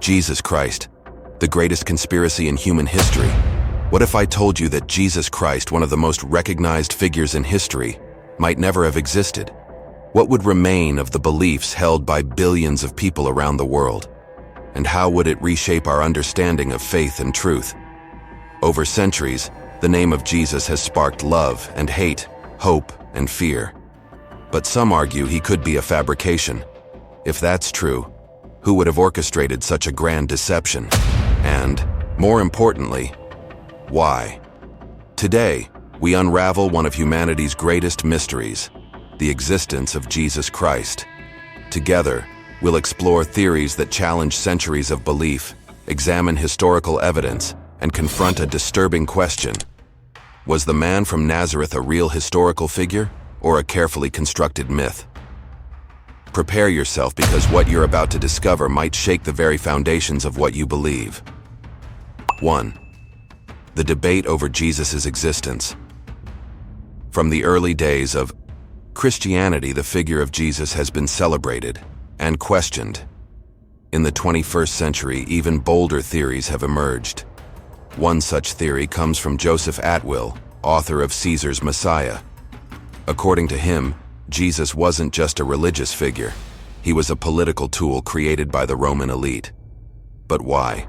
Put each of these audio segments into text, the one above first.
Jesus Christ, the greatest conspiracy in human history. What if I told you that Jesus Christ, one of the most recognized figures in history, might never have existed? What would remain of the beliefs held by billions of people around the world? And how would it reshape our understanding of faith and truth? Over centuries, the name of Jesus has sparked love and hate, hope and fear. But some argue he could be a fabrication. If that's true, who would have orchestrated such a grand deception? And, more importantly, why? Today, we unravel one of humanity's greatest mysteries, the existence of Jesus Christ. Together, we'll explore theories that challenge centuries of belief, examine historical evidence, and confront a disturbing question. Was the man from Nazareth a real historical figure, or a carefully constructed myth? Prepare yourself, because what you're about to discover might shake the very foundations of what you believe. 1. The debate over Jesus' existence. From the early days of Christianity, the figure of Jesus has been celebrated and questioned. In the 21st century, even bolder theories have emerged. One such theory comes from Joseph Atwill, author of Caesar's Messiah. According to him, Jesus wasn't just a religious figure. He was a political tool created by the Roman elite. But why?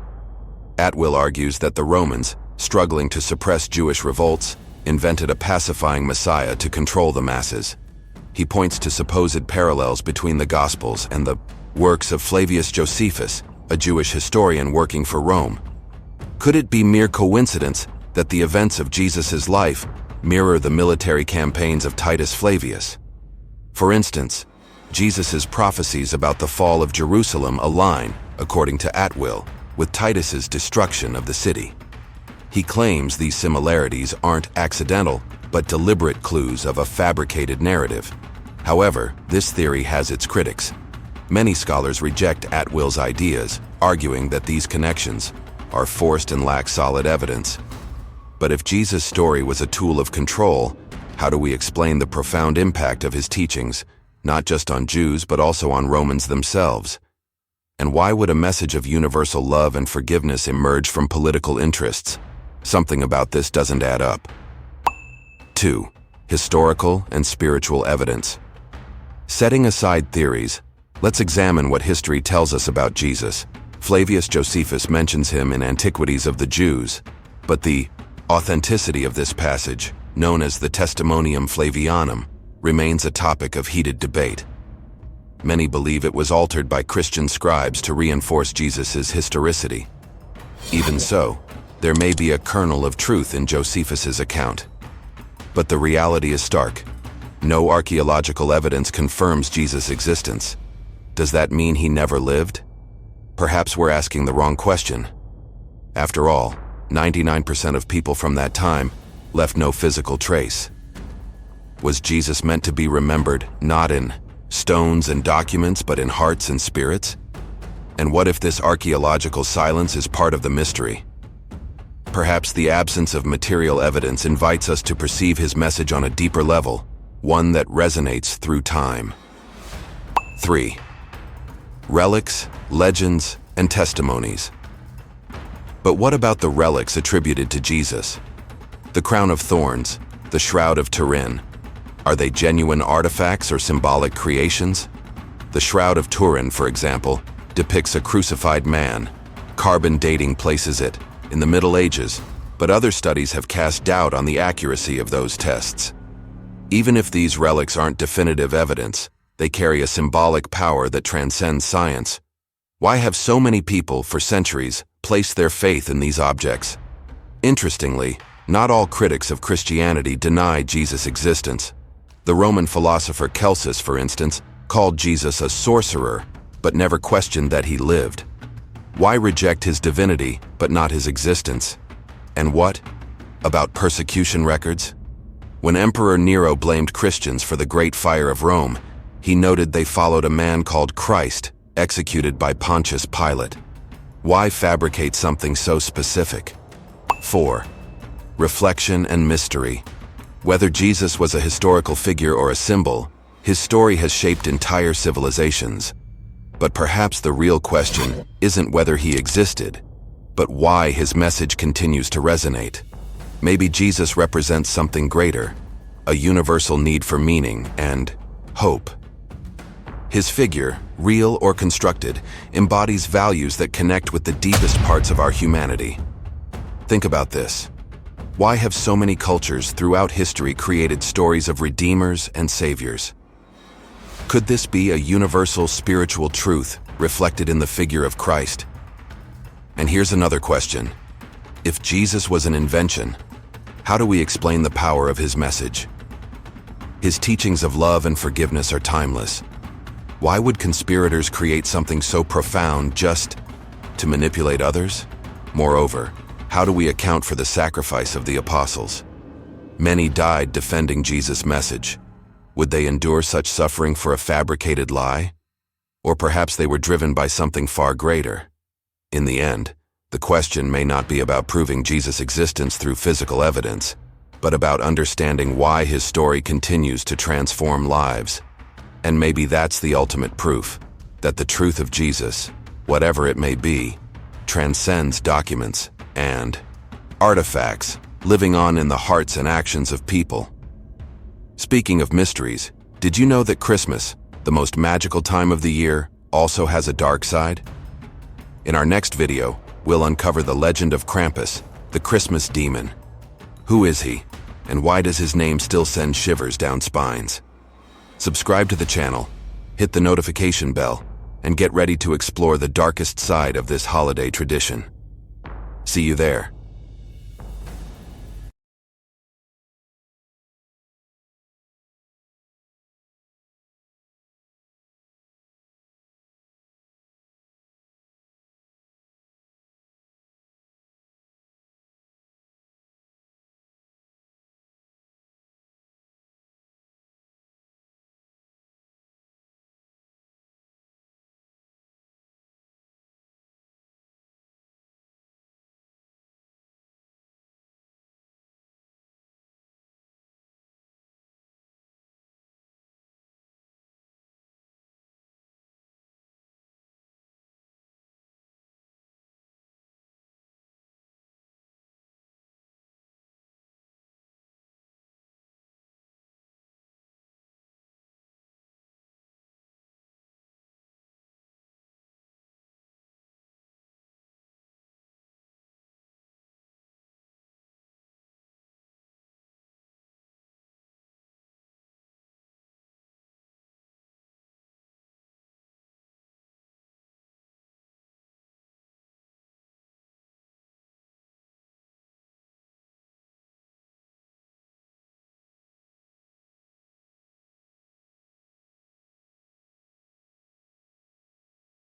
Atwill argues that the Romans, struggling to suppress Jewish revolts, invented a pacifying Messiah to control the masses. He points to supposed parallels between the Gospels and the works of Flavius Josephus, a Jewish historian working for Rome. Could it be mere coincidence that the events of Jesus' life mirror the military campaigns of Titus Flavius? For instance, Jesus' prophecies about the fall of Jerusalem align, according to Atwill, with Titus's destruction of the city. He claims these similarities aren't accidental, but deliberate clues of a fabricated narrative. However, this theory has its critics. Many scholars reject Atwill's ideas, arguing that these connections are forced and lack solid evidence. But if Jesus' story was a tool of control, how do we explain the profound impact of his teachings, not just on Jews but also on Romans themselves? And why would a message of universal love and forgiveness emerge from political interests? Something about this doesn't add up. 2. Historical and spiritual evidence. Setting aside theories, let's examine what history tells us about Jesus. Flavius Josephus mentions him in Antiquities of the Jews, but the authenticity of this passage, known as the Testimonium Flavianum, remains a topic of heated debate. Many believe it was altered by Christian scribes to reinforce Jesus' historicity. Even so, there may be a kernel of truth in Josephus' account. But the reality is stark. No archaeological evidence confirms Jesus' existence. Does that mean he never lived? Perhaps we're asking the wrong question. After all, 99% of people from that time left no physical trace. Was Jesus meant to be remembered not in stones and documents, but in hearts and spirits? And what if this archaeological silence is part of the mystery? Perhaps the absence of material evidence invites us to perceive his message on a deeper level, one that resonates through time. 3. Relics, legends, and testimonies. But what about the relics attributed to Jesus? The crown of thorns, the shroud of Turin. Are they genuine artifacts or symbolic creations? The shroud of Turin, for example, depicts a crucified man. Carbon dating places it in the Middle Ages, but other studies have cast doubt on the accuracy of those tests. Even if these relics aren't definitive evidence, they carry a symbolic power that transcends science. Why have so many people, for centuries, placed their faith in these objects? Interestingly, not all critics of Christianity deny Jesus' existence. The Roman philosopher Celsus, for instance, called Jesus a sorcerer, but never questioned that he lived. Why reject his divinity, but not his existence? And what about persecution records? When Emperor Nero blamed Christians for the Great Fire of Rome, he noted they followed a man called Christ, executed by Pontius Pilate. Why fabricate something so specific? 4. Reflection and mystery. Whether Jesus was a historical figure or a symbol, his story has shaped entire civilizations. But perhaps the real question isn't whether he existed, but why his message continues to resonate. Maybe Jesus represents something greater, a universal need for meaning and hope. His figure, real or constructed, embodies values that connect with the deepest parts of our humanity. Think about this. Why have so many cultures throughout history created stories of redeemers and saviors? Could this be a universal spiritual truth reflected in the figure of Christ? And here's another question. If Jesus was an invention, how do we explain the power of his message? His teachings of love and forgiveness are timeless. Why would conspirators create something so profound just to manipulate others? Moreover, how do we account for the sacrifice of the apostles? Many died defending Jesus' message. Would they endure such suffering for a fabricated lie? Or perhaps they were driven by something far greater. In the end, the question may not be about proving Jesus' existence through physical evidence, but about understanding why his story continues to transform lives. And maybe that's the ultimate proof, that the truth of Jesus, whatever it may be, transcends documents and artifacts, living on in the hearts and actions of people. Speaking of mysteries, did you know that Christmas, the most magical time of the year, also has a dark side? In our next video, we'll uncover the legend of Krampus, the Christmas demon. Who is he, and why does his name still send shivers down spines? Subscribe to the channel, hit the notification bell, and get ready to explore the darkest side of this holiday tradition. See you there.